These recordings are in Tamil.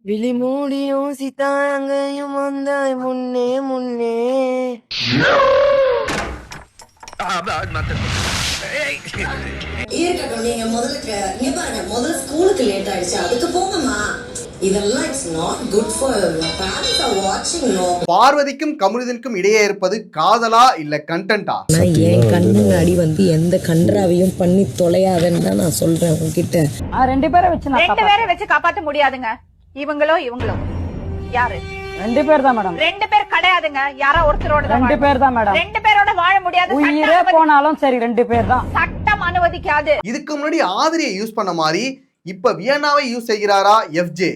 விழி மூடி யோசித்தாய் அங்கேயும் வந்தாய் முன்னே முன்னே. நீங்க முதல்ல ஸ்கூலுக்கு லேட் ஆயிடுச்சு, அதுக்கு போங்கம்மா. இதெல்லாம் it's not good for parents are watching. no. பார்வதிக்கும் கமருதீனுக்கும் இடையே இருப்பது காதலா இல்ல கண்டென்ட்டா? என் கண்ணு அடி வந்து எந்த கன்றாவையும் பண்ணி தொலையாதன்னு தான் நான் சொல்றேன் உங்ககிட்ட. ரெண்டு பேரை வச்சு காப்பாற்ற முடியாதுங்க. இவங்களோ யாரு? ரெண்டு பேர் தான் மேடம். ரெண்டு பேர் கிடையாதுங்க. யாரோ ஒருத்தரோட ரெண்டு பேர் தான் மேடம். ரெண்டு பேரோட வாழ முடியாது. உயிரே போனாலும் சரி ரெண்டு பேர் தான். சட்டம் அனுமதிக்காது. இதுக்கு முன்னாடி ஆதிரியை யூஸ் பண்ண மாதிரி இப்ப வியன்னாவை யூஸ் செய்கிறாரா எஃப்ஜே?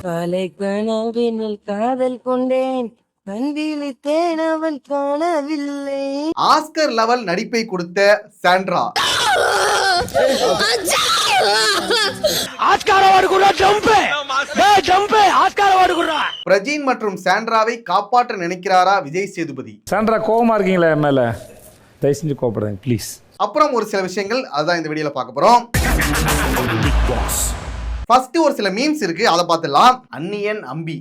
காலை கனவினில் காதல் கொண்டேன், கண்விழித்தேன் அவன் காணவில்லை. ஆஸ்கர் லெவல் நடிப்பை கொடுத்த சாண்ட்ரா. பிரஜின் மற்றும் சாண்ட்ராவை காப்பாற்ற நினைக்கிறாரா விஜய் சேதுபதி? சாண்ட்ரா கோவமா இருக்கீங்களா என் மேல? தயவு செஞ்சு கோவப்படாதீங்க ப்ளீஸ். அப்புறம் ஒரு சில விஷயங்கள் அதான் இந்த வீடியோல பார்க்க போறோம். ஃபர்ஸ்ட் ஒரு சில மீம்ஸ் இருக்கு, அதை பார்த்துடலாம். அன்னியன் அம்பி.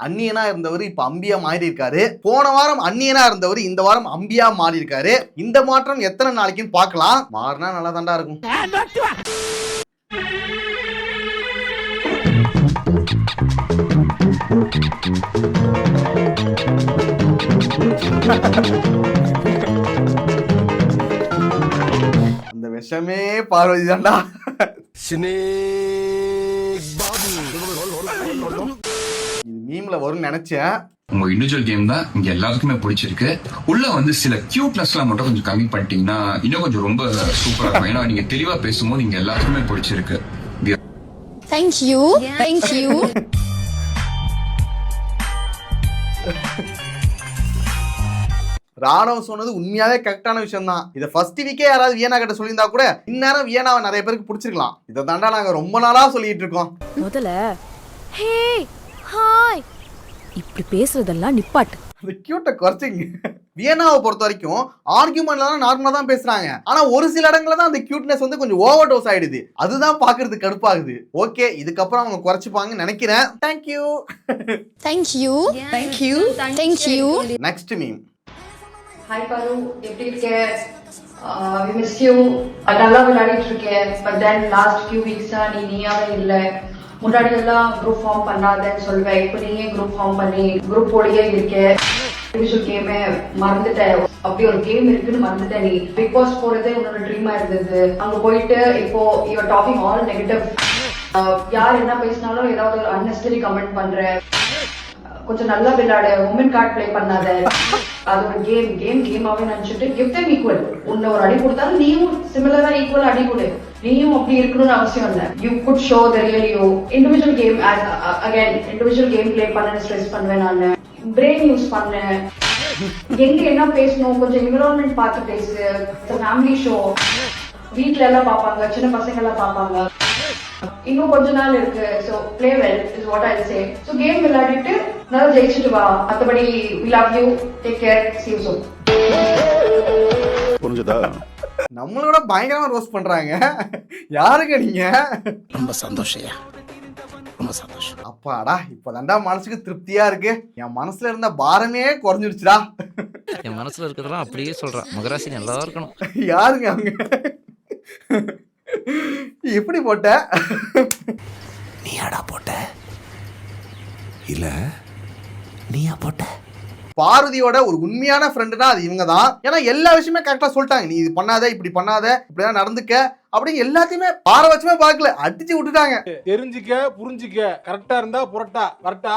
அன்னியனா இருந்தவர் இப்ப அம்பியா மாறி இருக்காரு. போன வாரம் அன்னியனா இருந்தவர் இந்த வாரம் அம்பியா மாறி இருக்காரு. இந்த மாற்றம் எத்தனை நாளைக்குன்னு பார்க்கலாம். மாறினா நல்லா தாண்டா இருக்கும். அந்த விஷமே பார்வதி தாண்டா. மீம்ல வரும்னு நினைச்சேன். உங்க இண்டிவிஜுவல் கேம் தான் இங்க எல்லாருக்குமே பிடிச்சிருக்கு. உள்ள வந்து சில கியூட்னஸ்லாம் மட்டும் கொஞ்சம் கம்மி பண்ணிட்டீங்கன்னா இன்னும் கொஞ்சம் ரொம்ப சூப்பரா இருக்கும். ஏன்னா நீங்க தெளிவா பேசும்போது இங்க எல்லாருக்குமே பிடிச்சிருக்கு. Thank you. Thank you. Raanav சொன்னது உண்மையாவே கரெக்டான விஷயம் தான். இதை ஃபர்ஸ்ட் வீக்கே யாராவது வியனா கிட்ட சொல்லியிருந்தா கூட இந்நேரம் வியனாவை நிறைய பேருக்கு பிடிச்சிருக்கலாம். இதை தாண்டா நாங்க ரொம்ப நாளா சொல்லிட்டு இருக்கோம். முதல்ல ஹே ஹாய் இப்படி பேசுறதெல்லாம் நிப்பாட்டு. அந்த கியூட்டை குறைச்சிங்க. வியனாவை பொறுத்த வரைக்கும் ஆர்கியூமெண்ட்லாம் நார்மலா தான் பேசுறாங்க. ஆனா ஒரு சில இடங்கள்ல தான் அந்த கியூட்னஸ் வந்து கொஞ்சம் ஓவர் டோஸ் ஆயிடுது. அதுதான் பாக்குறது கடுப்பாகுது. ஓகே, இதுக்கப்புறம் அவங்க குறைச்சிப்பாங்கன்னு நினைக்கிறேன். Thank you. Thank you. Thank you. Thank you. Next meme. Hi பாரு, எப்படி இருக்க? we missed you. நல்லா விளையாடிட்டு இருக்கேன். பட் தென் லாஸ்ட் ஃபியூ வீக்ஸா நீயாவே இல்லை. முன்னாடி எல்லாம் குரூப் ஃபார்ம் பண்ணாதன்னு சொல்லுவேன். இப்போ நீயே குரூப் ஃபார்ம் பண்ணி குரூப் ஓடியே இருக்க. இண்டிவிஜுவல் கேமே மறந்துட்டேன். அப்படி ஒரு கேம் இருக்குன்னு மறந்துட்டேன். நீ பிக் பாஸ் போறதே உன்னோட ட்ரீமா இருந்தது. அங்க போயிட்டு இப்போ யுவர் டாக்கிங் ஆல் நெகட்டிவ். யார் என்ன பேசினாலும் ஏதாவது ஒரு அன்னெசரி கமெண்ட் பண்ற. கொஞ்சம் நல்லா விளையாடு. உமன் கார்டு பிளே பண்ணாத. அது ஒரு கேமாவே நினைச்சிட்டு கிவ் देम ஈக்குவல். உன்னை ஒரு அடி கொடுத்தாலும் நீயும் சிமிலரா ஈக்குவல் அடி கொடு. நீயும் அப்படி இருக்கணும்னு அவசியம் இல்லை. You good show the real you. Individual game again individual game play பண்ண ஸ்ட்ரெஸ் பண்ணுவேன். நான் பிரெயின் யூஸ் பண்ணேன். எங்க என்ன பேசணும் கொஞ்சம் என்விரான்மெண்ட் பார்த்து பேசு. Family show. வீட்ல எல்லாம் பாப்பாங்க, சின்ன பசங்க எல்லாம் பாப்பாங்க. இன்னும் கொஞ்ச நாள் இருக்கு. So play well is what I say. So game விளையாடிட்டு நல்லா ஜெயிச்சிட்டு வா. மத்தபடி we love you, take care, see you soon. புரிஞ்சதா? நம்மளோட பயங்கரமா ரோஸ்ட் பண்றாங்க. யாருங்க நீங்க? ரொம்ப சந்தோஷம். ரொம்ப சந்தோஷம். அப்பாடா, இப்பதான்டா மனசுக்கு திருப்தியா இருக்கு. என் மனசுல இருந்த பாரமே குறைஞ்சிடுச்சுடா. என் மனசுல இருக்கிறதெல்லாம் அப்படியே சொல்றேன். மகராசி நல்லா இருக்கணும். யாருங்க அவங்க? எப்படி போட்ட? நீயாடா போட்ட? இல்ல நீயா போட்ட? பார்வதியோட ஒரு உண்மையான ஃப்ரெண்டுனா அது இவங்க தான். ஏன்னா எல்லா விஷயமே கரெக்டா சொல்லிட்டாங்க. நீ இது பண்ணாத, இப்படி பண்ணாத, இப்படிதான் நடந்துக்க அப்படின்னு எல்லாத்தையுமே பாரபட்சமே பார்க்கல, அடிச்சு விட்டுட்டாங்க. தெரிஞ்சுக்க புரிஞ்சுக்க, கரெக்டா இருந்தா புரட்டா வரட்டா.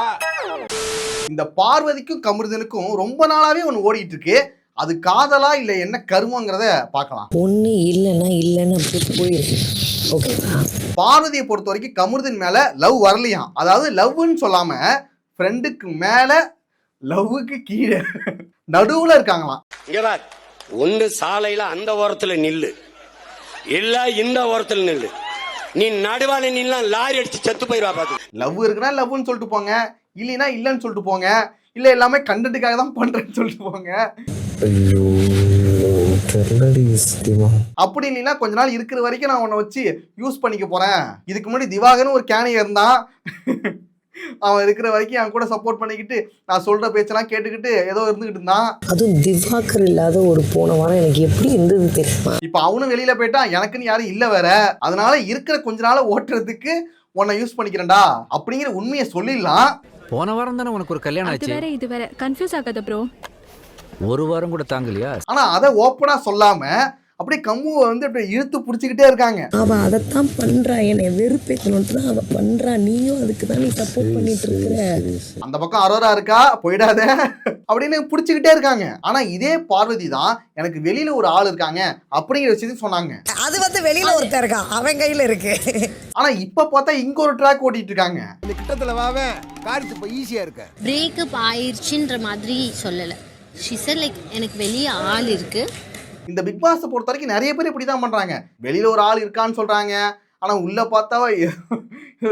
இந்த பார்வதிக்கும் கமருதீனுக்கும் ரொம்ப நாளாவே ஒன்று ஓடிட்டு இருக்கு. அது காதலா இல்ல என்ன கருமங்கிறத பார்க்கலாம். ஒண்ணு இல்லைன்னு அப்படி போயிருக்கு. ஓகே, பார்வதியை பொறுத்த வரைக்கும் கமருதீன் மேல லவ் வரலையாம். அதாவது லவ்னு சொல்லாம ஃப்ரெண்டுக்கு மேல லவ்வுக்கு கீழே நடுவுல இருக்காங்களாம். இங்க பார், ஒன்று சாலையில அந்த ஓரத்துல நில்லு, இல்ல இந்த ஓரத்துல நில்லு. நீ நடுவால நின்னா லாரி அடிச்சு செத்து போயிருவா. பாத்து லவ் இருக்குன்னா லவ்னு சொல்லிட்டு போங்க, இல்லைன்னா இல்லைன்னு சொல்லிட்டு போங்க, இல்ல எல்லாமே கண்டென்ட்டுக்காக தான் பண்றேன்னு சொல்லிட்டு போங்க. ஐயோ அப்படி இல்லைன்னா கொஞ்ச நாள் இருக்கிற வரைக்கும் நான் உன்னை வச்சு யூஸ் பண்ணிக்க போறேன். இதுக்கு முன்னாடி திவாகர்னு ஒரு கேனியர் இருந்தான். அவன் இருக்கிற வரைக்கும் அவன் கூட சப்போர்ட் பண்ணிக்கிட்டு நான் சொல்ற பேச்செல்லாம் கேட்டுக்கிட்டு ஏதோ இருந்துகிட்டு இருந்தான். அதுவும் திவாகர் இல்லாத ஒரு போன வாரம் எனக்கு எப்படி இருந்தது தெரியுமா? இப்ப அவனும் வெளியில போயிட்டான், எனக்குன்னு யாரும் இல்ல வேற. அதனால இருக்கிற கொஞ்ச நாள ஓட்டுறதுக்கு உன்னை யூஸ் பண்ணிக்கிறேன்டா அப்படிங்கிற உண்மையை சொல்லிடலாம். போன வாரம் தானே உனக்கு ஒரு கல்யாணம் ஆச்சு. இது வேற கன்ஃபியூஸ் ஆகாத ப்ரோ. ஒரு வாரம் கூட தாங்கலையா? ஆனா அதை ஓப்பனா சொல்லாம அப்படியே கம்முவை வந்து அப்படியே இழுத்து பிடிச்சிக்கிட்டே இருக்காங்க. அவ அதைத்தான் பண்றா, என்னை வெறுப்பேற்றணும்னு தான் அவ பண்றா. நீயும் அதுக்கு தான் நீ சப்போர்ட் பண்ணிட்டு இருக்கிற. அந்த பக்கம் அரோரா இருக்கா, போயிடாத அப்படின்னு பிடிச்சிக்கிட்டே இருக்காங்க. ஆனா இதே பார்வதி தான் எனக்கு வெளியில ஒரு ஆள் இருக்காங்க அப்படிங்கிற விஷயத்தையும் சொன்னாங்க. அது வந்து வெளியில ஒருத்தர் இருக்கான், அவன் கையில இருக்கு. ஆனா இப்ப பார்த்தா இங்க ஒரு ட்ராக் ஓட்டிட்டு இருக்காங்க. இந்த கிட்டத்துல வாவே காரிட்டு இப்ப ஈஸியா இருக்கு. பிரேக்கப் ஆயிருச்சுன்ற மாதிரி சொல்லல. she said like எனக்கு வெளிய ஆள் இருக்கு. இந்த பிக் பாஸ் பொறுத்த வரைக்கும் நிறைய பேர் இப்படிதான் பண்றாங்க. வெளியில ஒரு ஆள் இருக்கான்னு சொல்றாங்க, ஆனா உள்ள பார்த்தா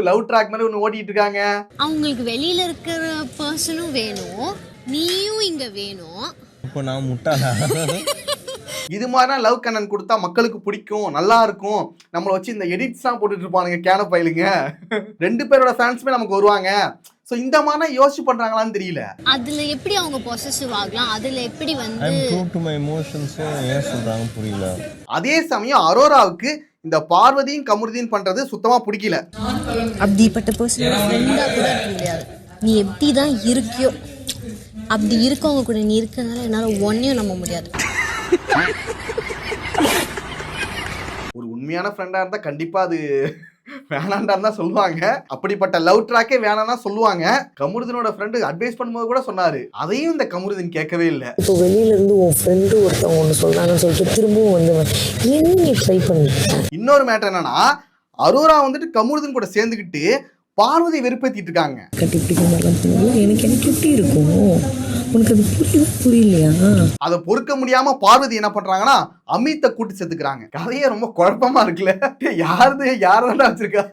லவ் ட்ராக் மாதிரி ஒன்று ஓட்டிட்டு இருக்காங்க. அவங்களுக்கு வெளியில இருக்கிற பர்சனும் வேணும், நீயும் இங்க வேணும். இப்போ நான் முட்டாளா? இது மாதிரினா லவ் கண்ணன் கொடுத்தா மக்களுக்கு பிடிக்கும், நல்லா இருக்கும். நம்மளை வச்சு இந்த எடிட்ஸ்லாம் போட்டுட்டு இருப்பானுங்க கேன பயிலுங்க. 2 பேரோட ஃபேன்ஸுமே நமக்கு வருவாங்க. ஸோ இந்த மாதிரினா யோசிச்சு பண்றாங்களான்னு தெரியல. அதுல எப்படி அவங்க பொசசிவ் ஆகலாம், அதுல எப்படி வந்து ஐ அம் ட்ரூ டு மை எமோஷன்ஸ் ஏன் சொல்றாங்க புரியல. அதே சமயம் அரோராவுக்கு இந்த பார்வதியும் கமருதீன் பண்றது சுத்தமா பிடிக்கல. அப்படிப்பட்ட பர்சன் ஃப்ரெண்டா கூட இருக்க முடியாது. நீ எப்படி தான் இருக்கியோ அப்படி இருக்கவங்க கூட நீ இருக்கனால என்னால ஒன்னையும் நம்ப முடியாது. ஒரு உண்மையான ஃப்ரெண்டா இருந்தா கண்டிப்பா அது வேணாண்டான்னு தான் சொல்லுவாங்க. அப்படிப்பட்ட லவ் ட்ராக்கே வேணாம் தான் சொல்லுவாங்க. கமருதீனோட ஃப்ரெண்டு அட்வைஸ் பண்ணும்போது கூட சொன்னாரு, அதையும் இந்த கமருதீன் கேட்கவே இல்லை. இப்போ வெளியில இருந்து உன் ஃப்ரெண்டு ஒருத்தவங்க ஒன்று சொல்றாங்கன்னு சொல்லிட்டு திரும்பவும் வந்து என்ன நீ ட்ரை பண்ணிட்ட. இன்னொரு மேட்டர் என்னன்னா, அரோரா வந்துட்டு கமருதீன் கூட சேர்ந்துக்கிட்டு பார்வதி வெறுப்பேத்திட்டு இருக்காங்க. எனக்கு எப்படி இருக்கும் உனக்கு அது புரியலையா? அதை பொறுக்க முடியாம பார்வதி என்ன பண்றாங்கன்னா அமித்தை கூட்டி சேர்த்துக்கிறாங்க. கதையே ரொம்ப குழப்பமா இருக்குல்ல. யாரதான் வச்சிருக்கா?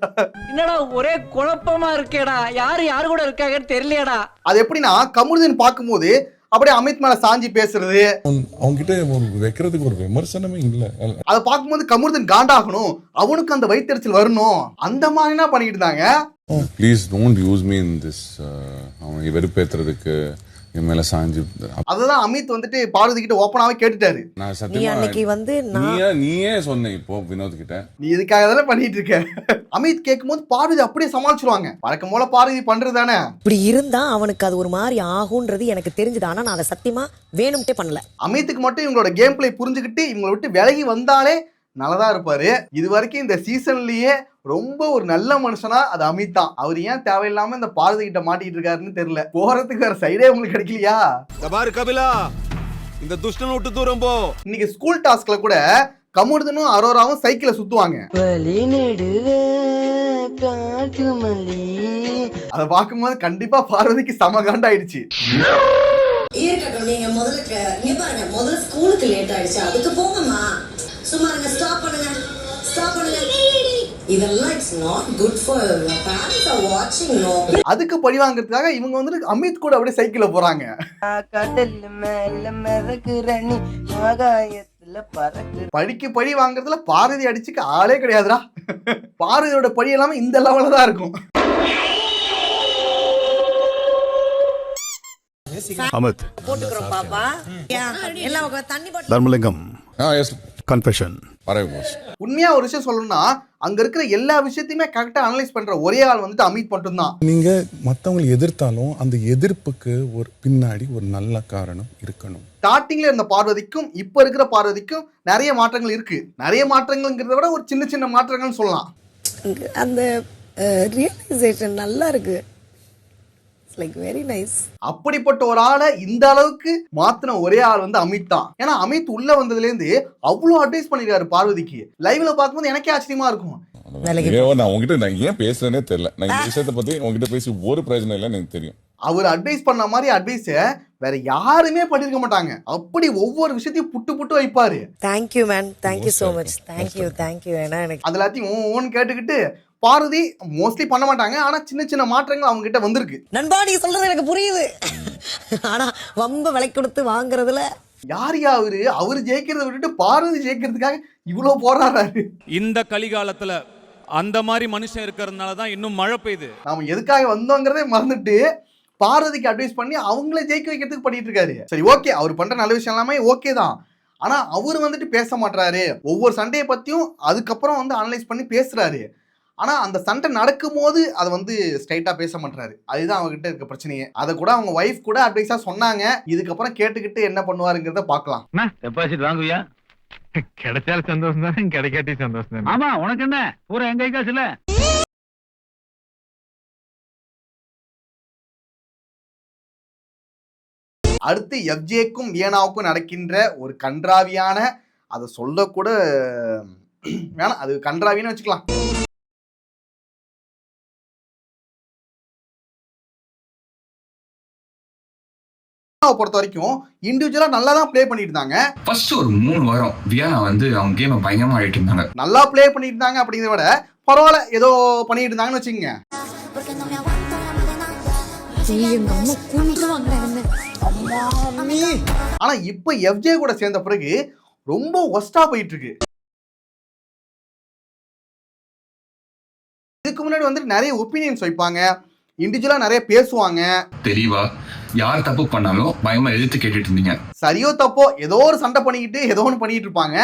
என்னடா ஒரே குழப்பமா இருக்கேடா, யாரு கூட இருக்காங்கன்னு தெரியலையடா. அது எப்படின்னா கமருதீன் பார்க்கும்போது அப்படியே அமித் மேல சாஞ்சி பேசுறது, அவங்க கிட்ட வைக்கிறதுக்கு ஒரு விமர்சனமே இல்ல. அதை பார்க்கும்போது கமருதீன் காண்டாகணும், அவனுக்கு அந்த வயிற்றெரிச்சல் வரணும், அந்த மாதிரி பண்ணிட்டு இருந்தாங்க. Please don't use me in this. அவன் வெறுப்பேத்துறதுக்கு என் மேல சாஞ்சி. அதுதான் அமித் வந்துட்டு பார்வதி கிட்ட ஓப்பனாவே கேட்டுட்டாரு. நான் சத்தியமா நீயே சொன்ன இப்போ வினோத் கிட்ட நீ இதுக்காக தானே பண்ணிட்டு இருக்க. அமித் கேட்கும்போது பார்வதி அப்படியே சமாளிச்சிருவாங்க. வழக்கம் போல பார்வதி பண்றது தானே. இப்படி இருந்தா அவனுக்கு அது ஒரு மாதிரி ஆகும்ன்றது எனக்கு தெரிஞ்சது. ஆனா நான் அதை சத்தியமா வேணும்ட்டே பண்ணல. அமித்துக்கு மட்டும் இவங்களோட கேம் பிளே புரிஞ்சுக்கிட்டு இவங்களை விட்டு விலகி வந்தாலே நல்லதா இருப்பாரு. இது வரைக்கும் இந்த சீசன்லயே ரொம்ப ஒரு நல்ல மனுஷனா அது அமித் தான். அவர் ஏன் தேவையில்லாம இந்த பார்வதி கிட்ட மாட்டிட்டு இருக்காருன்னு தெரியல. போறதுக்கு வேற சைடே உங்களுக்கு கிடைக்கலையா? பாரு கபிலா, இந்த துஷ்டன் விட்டு தூரம் போ. இன்னைக்கு ஸ்கூல் டாஸ்க்ல கூட கமருதனும் அரோராவும் சைக்கிள சுத்துவாங்க. அதை பார்க்கும்போது கண்டிப்பா பார்வதிக்கு சம காண்டாயிடுச்சு. இருக்கட்டும், நீங்க முதல்ல ஸ்கூலுக்கு லேட் ஆயிடுச்சு, அதுக்கு போங்கம்மா. சும்மா இருங்க, ஸ்டாப் பண்ணுங்க. இதெல்லாம் it's not good for parents are வாட்சிங். நோ, அதுக்கு பழி வாங்குறதுக்காக இவங்க வந்துட்டு அமித் கூட அப்படியே சைக்கிள்ல போறாங்க. பழிக்கு பழி வாங்குறதுல பார்வதி அடிச்சுக்க ஆளே கிடையாதுடா. பார்வதியோட பழி எல்லாமே இந்த லெவல்ல தான் இருக்கும். அமித் போட்டுக்கிறோம் பாப்பா. எல்லாம் தண்ணி தர்மலிங்கம் கன்ஃபெஷன். உண்மையா ஒரு விஷயம் சொல்லணும்னா அங்க இருக்கிற எல்லா விஷயத்தையுமே கரெக்டா அனலைஸ் பண்ற ஒரே ஆள் வந்துட்டு அமித் மட்டும் தான். நீங்க மத்தவங்களை எதிர்த்தாலும் அந்த எதிர்ப்புக்கு ஒரு பின்னாடி ஒரு நல்ல காரணம் இருக்கணும். ஸ்டார்டிங்ல இருந்த பார்வதிக்கும் இப்ப இருக்கிற பார்வதிக்கும் நிறைய மாற்றங்கள் இருக்கு. நிறைய மாற்றங்கள்ங்கிறத விட ஒரு சின்ன சின்ன மாற்றங்கள் சொல்லலாம். அந்த ரியலைசேஷன் நல்லா இருக்கு. like very nice. அப்படிப்பட்ட ஒரு ஆளை இந்த அளவுக்கு மாத்தின ஒரே ஆள் வந்து அமித் தான். ஏன்னா அமித் உள்ள வந்ததுல இருந்து அவ்வளவு அட்வைஸ் பண்ணிருக்காரு பார்வதிக்கு. லைவ்ல பார்க்கும்போது எனக்கே ஆச்சரியமா இருக்கும். நான் உங்ககிட்ட நான் ஏன் பேசுறேனே தெரியல. நான் இந்த விஷயத்தை பத்தி உங்ககிட்ட பேசி ஒரு பிரச்சனை இல்லைன்னு எனக்கு தெரியும். அவர் அட்வைஸ் பண்ண மாதிரி அட்வைஸ வேற யாருமே பண்ணிருக்க மாட்டாங்க. அப்படி ஒவ்வொரு விஷயத்தையும் புட்டு புட்டு வைப்பாரு. Thank you man, thank you so much. Thank you. ஏன்னா எனக்கு அது எல்லாத்தையும் ஓன் கேட்டுக்கிட்டு பார்வதி மோஸ்ட்லி பண்ண மாட்டாங்க. ஆனா சின்ன சின்ன மாற்றங்கள் அவங்க கிட்ட வந்திருக்கு. நண்பா நீ சொல்றது எனக்கு புரியுது. ஆனா வம்ப விலை கொடுத்து வாங்குறதுல யார் அவரு ஜெயிக்கிறத விட்டுட்டு பார்வதி ஜெயிக்கிறதுக்காக இவ்வளவு போராடுறாரு. இந்த கலிகாலத்துல அந்த மாதிரி மனுஷன் இருக்கிறதுனால தான் இன்னும் மழை பெய்யுது. நாம எதுக்காக வந்தோங்கிறதே மறந்துட்டு பார்வதிக்கு அட்வைஸ் பண்ணி அவங்கள ஜெயிக்க வைக்கிறதுக்கு பண்ணிட்டு இருக்காரு. சரி, ஓகே, அவர் பண்ற நல்ல விஷயம் எல்லாமே ஓகே தான். ஆனா அவர் வந்துட்டு பேச மாட்டாரு. ஒவ்வொரு சண்டையை பத்தியும் அதுக்கப்புறம் வந்து அனலைஸ் பண்ணி பேசுறாரு. ஆனா அந்த சண்டை நடக்கும் போது அதை வந்து ஸ்ட்ரைட்டா பேச மாட்டாரு. அதுதான் அவங்ககிட்ட இருக்க பிரச்சனையே. அதை கூட அவங்க வைஃப் கூட அட்வைஸா சொன்னாங்க. இதுக்கப்புறம் கேட்டுக்கிட்டு என்ன பண்ணுவாருங்கிறத பார்க்கலாம். டெபாசிட் வாங்குவியா? கிடைச்சாலும் சந்தோஷம் தான், கிடைக்காட்டி சந்தோஷம் தான். ஆமா, உனக்கு என்ன பூரா எங்க காசு இல்ல. அடுத்து எஃப்ஜேக்கும் வியனாவுக்கும் நடக்கின்ற ஒரு கன்றாவியான, அதை சொல்லக்கூட வேணாம், அது கன்றாவின்னு வச்சுக்கலாம். பொறுத்த வரைக்கும் இண்டிவிஜுவலா நல்லா தான் ப்ளே பண்ணிட்டு இருந்தாங்க. ஃபர்ஸ்ட் ஒரு 3 வாரம் வியானா வந்து அவங்க கேமை பயங்கரமா ஆடிட்டு இருந்தாங்க. நல்லா ப்ளே பண்ணிட்டு இருந்தாங்க அப்படிங்கிறத விட பரவாயில்ல ஏதோ பண்ணிட்டு இருந்தாங்கன்னு வச்சுக்கோங்க. ஆனா இப்ப எஃப்ஜே கூட சேர்ந்த பிறகு ரொம்ப ஒஸ்டா போயிட்டு இருக்கு. இதுக்கு முன்னாடி வந்து நிறைய ஒப்பீனியன்ஸ் வைப்பாங்க, இண்டிவிஜுவலா நிறைய பேசுவாங்க. தெளிவா யார் தப்பு பண்ணாலும் பயமா எதிர்த்து கேட்டுட்டு இருந்தீங்க. சரியோ தப்போ ஏதோ ஒரு சண்டை பண்ணிக்கிட்டு ஏதோ ஒன்று பண்ணிட்டு இருப்பாங்க.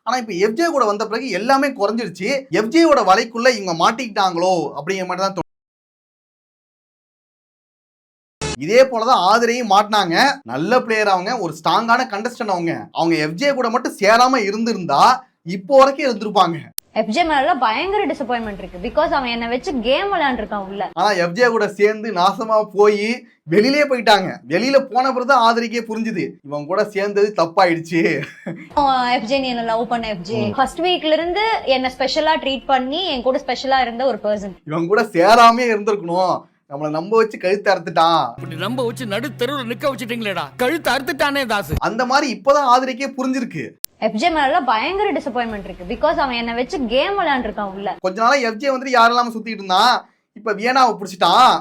ஆனா இப்ப எஃப்ஜே கூட வந்த பிறகு எல்லாமே குறைஞ்சிருச்சு. எஃப்ஜேயோட வலைக்குள்ள இவங்க மாட்டிக்கிட்டாங்களோ அப்படிங்கிற மாதிரி தான். இதே போலதான் ஆதிரையும் மாட்டினாங்க. நல்ல பிளேயர் அவங்க, ஒரு ஸ்ட்ராங்கான கண்டஸ்டன்ட் அவங்க எஃப்ஜே கூட மட்டும் சேராம இருந்திருந்தா இப்போ வரைக்கும் இருந்திருப்பாங்க. எஃப்ஜே மேல பயங்கர டிசப்பாயின்மெண்ட் இருக்கு. பிகாஸ் அவன் என்ன வச்சு கேம் விளையாண்டுருக்கான் உள்ள. ஆனா எஃப்ஜே கூட சேர்ந்து நாசமா போய் வெளியிலே போயிட்டாங்க. வெளியில போன பிறகுதான் ஆதரிக்கே புரிஞ்சுது இவன் கூட சேர்ந்தது தப்பாயிடுச்சு. எஃப்ஜே நீ என்ன லவ் பண்ண எஃப்ஜே ஃபர்ஸ்ட் வீக்ல இருந்து என்ன ஸ்பெஷலா ட்ரீட் பண்ணி என் கூட ஸ்பெஷலா இருந்த ஒரு பர்சன். இவன் கூட சேராமே இருந்திருக்கணும். நம்மள நம்ப வச்சு கழுத்து அறுத்துட்டான். அப்படி நம்ப வச்சு நடு தெருவுல நிக்க வச்சுட்டீங்களேடா, கழுத்து அறுத்துட்டானே தாசு. அந்த மாதிரி இப்பதான் ஆதரிக்கே புரிஞ்சிருக்கு. எஃப்ஜே மேல பயங்கர டிசப்பாயின்மெண்ட் இருக்கு. பிகாஸ் அவன் என்ன வச்சு கேம் விளையாண்டுருக்கான் உள்ள. கொஞ்ச நாளா எஃப்ஜே வந்துட்டு யாரெல்லாம் சுத்திட்டு இருந்தான், இப்ப வியனாவை பிடிச்சிட்டான்.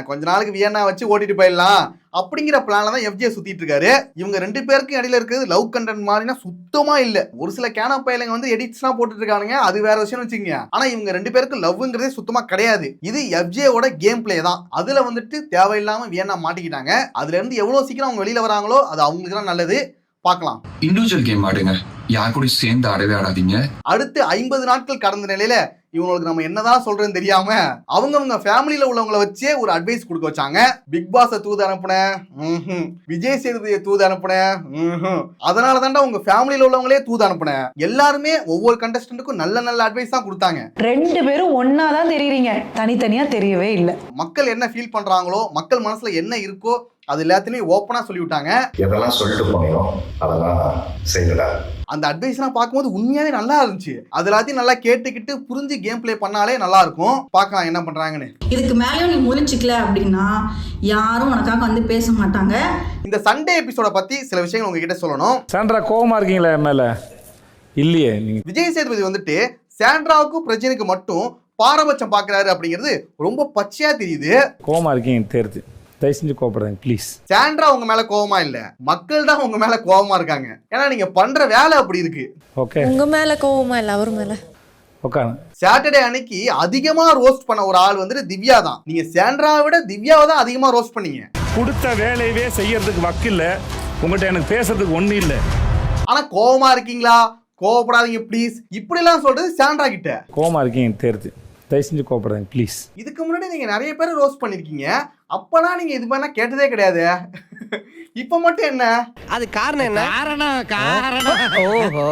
கொஞ்ச நாளுக்கு வியனா வச்சு ஓட்டிட்டு போயிடலாம் அப்படிங்கிற பிளான்ல தான் எஃப்ஜே சுத்திட்டு இருக்காரு. இவங்க 2 பேருக்கும் இடையில இருக்கிறது லவ் கண்டென்ட் மாதிரினா சுத்தமா இல்ல. ஒரு சில கேனா பையலங்க வந்து எடிட்ஸ்லாம் போட்டுட்டு இருக்கானுங்க, அது வேற விஷயம் வச்சுங்க. ஆனா இவங்க 2 பேருக்கு லவ்ங்கிறதே சுத்தமா கிடையாது. இது எஃப்ஜேவோட கேம் பிளே தான். அதுல வந்துட்டு தேவையில்லாம வியனா மாட்டிக்கிட்டாங்க. அதுல இருந்து எவ்வளவு சீக்கிரம் அவங்க வெளியில வராங்களோ அது அவங்களுக்கு தான் நல்லது. பார்க்கலாம். இண்டிவிஜுவல் கேம் ஆடுங்க, யார் கூட சேர்ந்து ஆடவே ஆடாதீங்க. அடுத்து 50 நாட்கள் கடந்த நிலையில இவங்களுக்கு நம்ம என்னதான் சொல்றேன்னு தெரியாம அவங்க ஃபேமிலியில உள்ளவங்களை வச்சே ஒரு அட்வைஸ் கொடுக்க வச்சாங்க. பிக் பாஸ தூது அனுப்புன, விஜய் சேதுபதியை தூது அனுப்புன, அதனால தாண்டா உங்க ஃபேமிலியில உள்ளவங்களே தூது அனுப்புன. எல்லாருமே ஒவ்வொரு கண்டஸ்டன்ட்டுக்கும் நல்ல நல்ல அட்வைஸ் தான் கொடுத்தாங்க. 2 பேரும் ஒன்னாதான் தெரியுறீங்க, தனித்தனியா தெரியவே இல்லை. மக்கள் என்ன ஃபீல் பண்றாங்களோ, மக்கள் மனசுல என்ன இருக்கோ அது எல்லாத்தையுமே ஓப்பனா சொல்லி விட்டாங்க. எதெல்லாம் சொல்லிட்டு போனீங்களோ அதெல்லாம் செய்யல. அந்த அட்வைஸ்லாம் பார்க்கும்போது உண்மையாவே நல்லா இருந்துச்சு. அது எல்லாத்தையும் நல்லா கேட்டுக்கிட்டு புரிஞ்சு கேம் பிளே பண்ணாலே நல்லா இருக்கும். பார்க்கலாம் என்ன பண்றாங்கன்னு. இதுக்கு மேலேயும் நீ முழிச்சுக்கல அப்படின்னா யாரும் உனக்காக வந்து பேச மாட்டாங்க. இந்த சண்டே எபிசோட பத்தி சில விஷயங்கள் உங்ககிட்ட சொல்லணும். சாண்ட்ரா கோவமா இருக்கீங்களா மேல? இல்லையே. விஜய் சேதுபதி வந்துட்டு சாண்ட்ராவுக்கும் பிரச்சனைக்கு மட்டும் பாரபட்சம் பாக்குறாரு அப்படிங்கிறது ரொம்ப பச்சையா தெரியுது. கோவமா இருக்கீங்க தெரியுது, தயவு செஞ்சு கோவப்படுங்க ப்ளீஸ். சாண்ட்ரா உங்க மேல கோவமா இல்ல, மக்கள் தான் உங்க மேல கோவமா இருக்காங்க. ஏன்னா நீங்க பண்ற வேலை அப்படி இருக்கு. ஓகே, உங்க மேல கோவமா இல்ல, அவர் மேல. ஓகே. சாட்டர்டே அன்னைக்கு அதிகமா ரோஸ்ட் பண்ண ஒரு ஆள் வந்துட்டு திவ்யா தான். நீங்க சாண்ட்ராவை விட திவ்யாவை தான் அதிகமா ரோஸ்ட் பண்ணீங்க. கொடுத்த வேலையவே செய்யறதுக்கு வக்கில்ல, உங்கள்கிட்ட எனக்கு பேசுறதுக்கு ஒண்ணு இல்ல. ஆனா கோவமா இருக்கீங்களா? கோவப்படாதீங்க ப்ளீஸ். இப்படி எல்லாம் சொல்றது சாண்ட்ரா கிட்ட. கோவமா இருக்கீங்க தெரியுது, தயவு செஞ்சு கோவப்படுங்க ப்ளீஸ். இதுக்கு முன்னாடி நீங்க நிறைய பேரை ரோஸ்ட் பண்ணிருக்கீங்க, அப்பனா நீங்க இது மாதிரி கேட்டதே கிடையாது. இப்ப மட்டும் என்ன? அது காரணம் என்ன?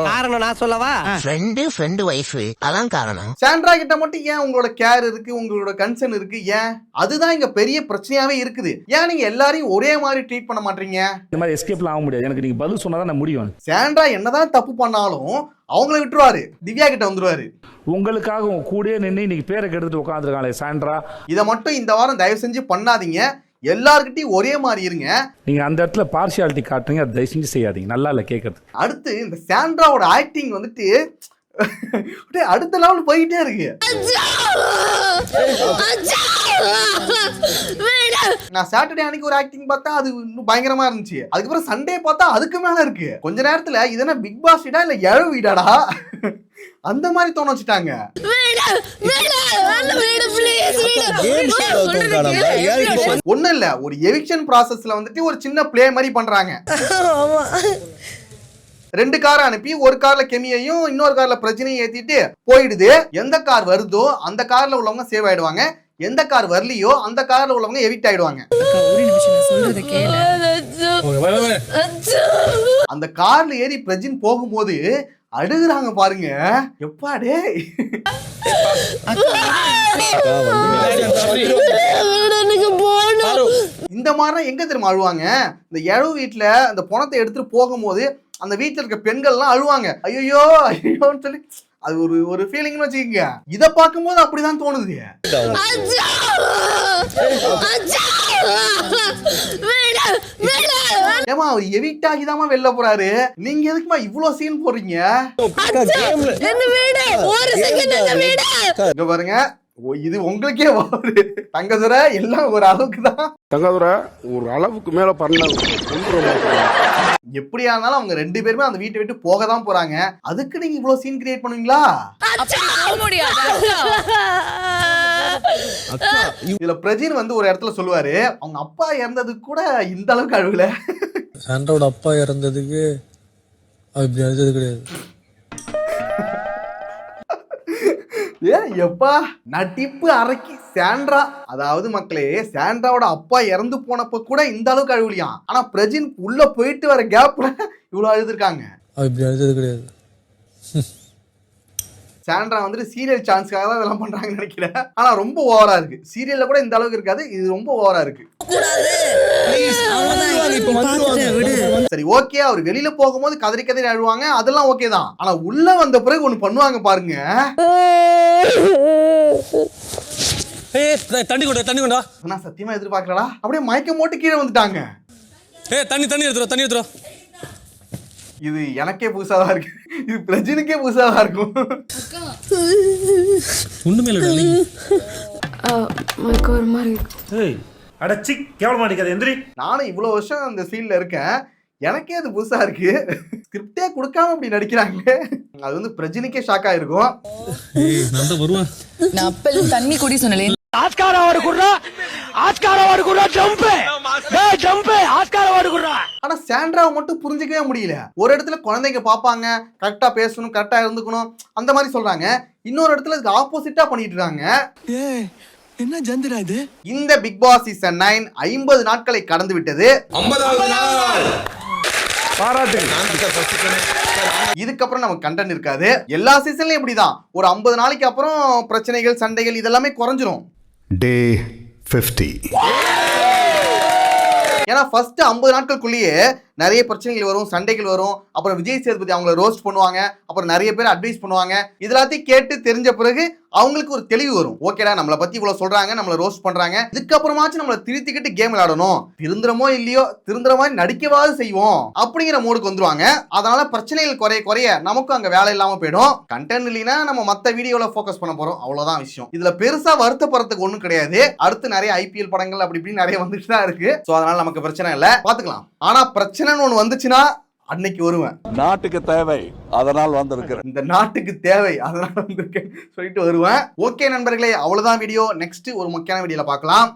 காரணம் நான் சொல்லவா? ஃப்ரெண்டு வைஃப் அதான் காரணம். சாண்ட்ரா கிட்ட மட்டும் ஏன் உங்களோட கேர் இருக்கு, உங்களோட கன்சர்ன் இருக்கு? ஏன்? அதுதான் இங்க பெரிய பிரச்சனையாவே இருக்குது. ஏன் நீங்க எல்லாரையும் ஒரே மாதிரி ட்ரீட் பண்ண மாட்டீங்க? இந்த மாதிரி எஸ்கேப்லாம் ஆக முடியாது. எனக்கு நீங்க பதில் சொன்னாதான் நான் முடியும். சாண்ட்ரா என்னதான் தப்பு பண்ணாலும் அவங்கள விட்டுருவாரு, திவ்யா கிட்ட வந்துருவாரு. உங்களுக்காக உங்க கூடயே நின்று இன்னைக்கு பேரை கெடுத்துட்டு உட்காந்துருக்காங்களே சாண்ட்ரா. இதை மட்டும் இந்த வாரம் தயவு செஞ்சு பண்ணாதீங்க. எல்லார்கிட்டையும் ஒரே மாதிரி இருங்க. நீங்க அந்த இடத்துல பார்ஷியாலிட்டி காட்டுறீங்க, அதை தயவு செஞ்சு செய்யாதீங்க. நல்லா இல்ல கேட்கறது. அடுத்து இந்த சாண்ட்ராவோட ஆக்டிங் வந்துட்டு அடுத்த லெவல் போயிட்டே இருக்கு. நான் சாட்டர்டே அன்னைக்கு ஒரு ஆக்டிங் பார்த்தா அது இன்னும் பயங்கரமா இருந்துச்சு. அதுக்கப்புறம் சண்டே பார்த்தா அதுக்கு மேல இருக்கு. கொஞ்ச நேரத்துல இதென்ன பிக் பாஸ் வீடா இல்ல ஏழு வீடாடா அந்த மாதிரி தோண வச்சுட்டாங்க. ஒண்ணும் இல்ல, ஒரு எவிக்ஷன் ப்ராசஸ்ல வந்துட்டு ஒரு சின்ன பிளே மாதிரி பண்றாங்க. 2 கார் அனுப்பி ஒரு கார்ல கெமியையும் இன்னொரு கார்ல பிரச்சனையும் ஏத்திட்டு போயிடுது. எந்த கார் வருதோ அந்த கார்ல உள்ளவங்க சேவ் ஆயிடுவாங்க, எந்த கார் வரலையோ அந்த கார்ல உள்ளவங்க எவிக்ட் ஆயிடுவாங்க. அந்த கார்ல ஏறி பிரஜின் போகும்போது அழுகுறாங்க பாருங்க. எப்பாடே இந்த மாதிரி எங்க தெரியுமா அழுவாங்க? இந்த இழவு வீட்டுல அந்த பணத்தை எடுத்துட்டு போகும்போது அந்த வீட்டுல இருக்க பெண்கள்லாம் அழுவாங்க. ஐயோ ஐயோன்னு சொல்லி அது ஒரு ஃபீலிங்னு வச்சுக்கோங்க. இத பார்க்கும்போது அப்படிதான் தோணுது. ஏமா அவர் எவிக்ட் ஆகிதாமா வெளில போறாரு, நீங்க எதுக்குமா இவ்வளவு சீன் போடுறீங்க? இங்க பாருங்க, இது உங்களுக்கே வரும். தங்கதுரை எல்லாம் ஒரு அளவுக்கு தான். தங்கதுரை ஒரு அளவுக்கு மேல பண்ண எப்படியா இருந்தாலும் அவங்க 2 பேருமே அந்த வீட்டை விட்டு போக தான் போறாங்க. அதுக்கு நீங்க இவ்வளவு சீன் கிரியேட் பண்ணுவீங்களா? இதுல பிரஜின் வந்து ஒரு இடத்துல சொல்லுவாரு, அவங்க அப்பா இறந்ததுக்கு கூட இந்த அளவுக்கு அழுவல. சாண்ட்ராவோட அப்பா இறந்ததுக்கு அப்படி அழுது கிடையாது. எப்பா நட்டிப்பு அரைக்கி சாண்ட்ரா, அதாவது மக்களே சாண்ட்ராவோட அப்பா இறந்து போனப்ப கூட இந்த அளவுக்கு அழுவலியாம். ஆனா பிரஜின் உள்ள போயிட்டு வர கேப்ல இவ்வளவு அழுதுருக்காங்க. அப்படி அழுது கிடையாது. சாண்ட்ரா வந்துட்டு சீரியல் சான்ஸ்க்காக தான் இதெல்லாம் பண்றாங்கன்னு நினைக்கிறேன். ஆனா ரொம்ப ஓவரா இருக்கு. சீரியல்ல கூட இந்த அளவுக்கு இருக்காது, இது ரொம்ப ஓவரா இருக்கு. சரி ஓகே, அவர் வெளியில போகும்போது கதறி கதறி அழுவாங்க, அதெல்லாம் ஓகே தான். ஆனா உள்ள வந்த பிறகு ஒண்ணு பண்ணுவாங்க பாருங்க. தண்ணி கொண்டா. நான் சத்தியமா எதிர்பார்க்கலடா. அப்படியே மயக்கம் போட்டு கீழே வந்துட்டாங்க. தண்ணி எடுத்துறா. இது எனக்கே புதுசா தான் இருக்கு, இது பிரஜினுக்கே புதுசா தான் இருக்கும். நானும் இவ்வளவு வருஷம் அந்த ஃபீல்ட்ல இருக்கேன், எனக்கே அது புதுசா இருக்கு. ஸ்கிரிப்டே கொடுக்காம அப்படி நடிக்கிறாங்க. அது வந்து பிரஜினுக்கே ஷாக் ஆயிருக்கும். நான் அப்பெல்லாம் தண்ணி குடி சொன்னேன். ஆனா சாண்ட்ராவை மட்டும் புரிஞ்சுக்கவே முடியல. ஒரு இடத்துல குழந்தைங்க பாப்பாங்க, கரெக்டா பேசணும், கரெக்டா இருந்துக்கணும் அந்த மாதிரி சொல்றாங்க. இன்னொரு இடத்துல இதுக்கு ஆப்போசிட்டா பண்ணிட்டு இருக்காங்க. என்ன ஜந்திரா இது? இந்த பிக் பாஸ் சீசன் 9 50 நாட்களை கடந்து விட்டது. 50வது நாள். இதுக்கப்புறம் நமக்கு கண்டென்ட் இருக்காது. எல்லா சீசன்லயும் இப்படிதான். ஒரு 50 நாளைக்கு அப்புறம் பிரச்சனைகள், சண்டைகள் இதெல்லாமே குறைஞ்சிரும். டே 50. ஏன்னா ஃபர்ஸ்ட் 50 நாட்களுக்குள்ளேயே நிறைய பிரச்சனைகள் வரும், சண்டைகள் வரும். அப்புறம் விஜய் சேதுபதி அவங்கள ரோஸ்ட் பண்ணுவாங்க, அப்புறம் நிறைய பேர் அட்வைஸ் பண்ணுவாங்க. இதெல்லாத்தையும் கேட்டு தெரிஞ்ச பிறகு அவங்களுக்கு ஒரு தெளிவு வரும். ஓகேடா, நம்மளை பத்தி இவ்வளவு சொல்றாங்க, நம்மளை ரோஸ்ட் பண்றாங்க, இதுக்கப்புறமாச்சும் நம்மளை திருத்திக்கிட்டு கேம் விளையாடணும், திருந்துறமோ இல்லையோ திருந்துற மாதிரி நடிக்கவாது செய்வோம் அப்படிங்கிற மூடுக்கு வந்துருவாங்க. அதனால பிரச்சனைகள் குறைய குறைய நமக்கும் அங்க வேலை இல்லாம போயிடும். கண்டென்ட் இல்லைன்னா நம்ம மத்த வீடியோல போக்கஸ் பண்ண போறோம், அவ்வளவுதான் விஷயம். இதுல பெருசா வருத்தப்படுறதுக்கு ஒண்ணும் கிடையாது. அடுத்து நிறைய IPL படங்கள் அப்படி இப்படி நிறைய வந்துட்டு தான் இருக்கு. சோ அதனால நமக்கு பிரச்சனை இல்லை, பாத்துக்கலாம். ஆனா பிரச்சனைன்னு ஒண்ணு வந்துச்சுன்னா அன்னைக்கு வருவேன். நாட்டுக்கு தேவை, அதனால் வந்திருக்கிறேன். இந்த நாட்டுக்கு தேவை, அதனால வந்திருக்கேன் சொல்லிட்டு வருவேன். ஓகே நண்பர்களே, அவ்வளவுதான் வீடியோ. நெக்ஸ்ட் ஒரு முக்கியமான வீடியோல பார்க்கலாம்.